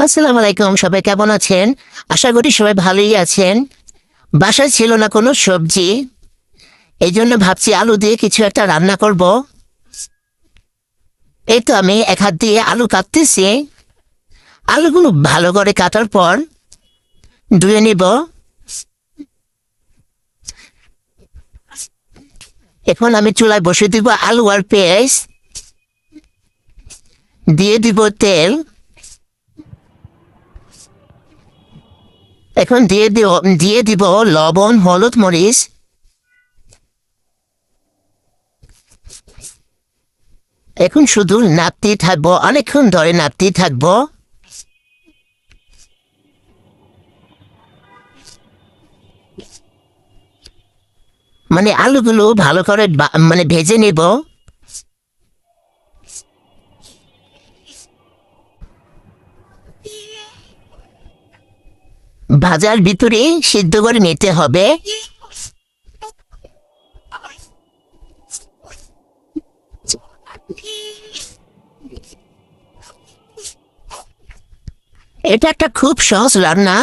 আসসালামু আলাইকুম, সবাই কেমন আছেন? আশা করি সবাই ভালোই আছেন। বাসায় ছিল না কোনো সবজি, এই জন্য ভাবছি আলু দিয়ে কিছু একটা রান্না করব। এই তো আমি এক হাত দিয়ে আলু কাটতেছি। আলুগুলো ভালো করে কাটার পর ধুয়ে নিব। এখন আমি চুলায় বসে দিব আলু আর পেঁয়াজ, দিয়ে দিব তেল। এখন দিয়ে দিব লবণ, হলুদ, মরিচ। এখন শুধু নাড়তেই থাকবো, অনেকক্ষণ ধরে নাড়তেই থাকবো। মানে আলুগুলো ভালো করে ভেজে নেব। ভাজার ভিতরে সিদ্ধ করে নিতে হবে। এটা একটা খুব সহজ রান্না।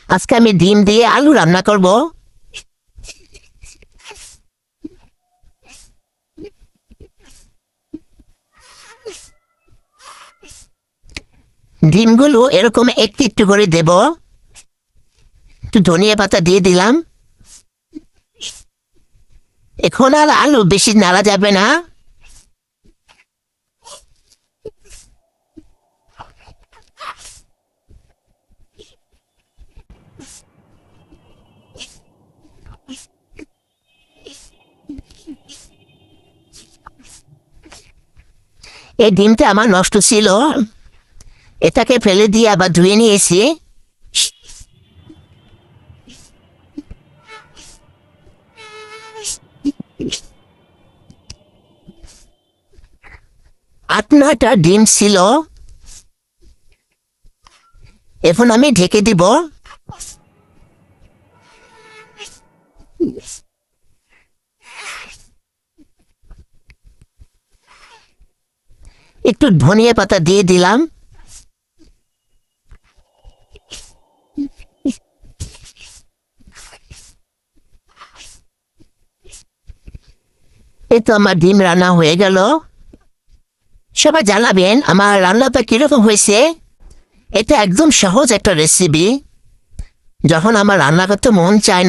আজকে আমি ডিম দিয়ে আলু রান্না করব। ডিমগুলো এরকম একটু একটু করে দেব। একটু ধনিয়া পাতা দিয়ে দিলাম। এখন আর আলু বেশি নাড়া যাবে না। এই ডিমটা আমার নষ্ট ছিল, এটাকে ফেলে দিয়ে আবার ধুয়ে নিয়েছি। আট নয়টা ডিম ছিল। এখন আমি ঢেকে দিব। একটু ধনিয়া পাতা দিয়ে দিলাম। এই তো আমার ডিম রান্না হয়ে গেল। সবাই জানাবেন আমার রান্নাটা কিরকম হয়েছে। এটা একদম সহজ একটা রেসিপি। যখন আমার রান্না করতে মন চায় না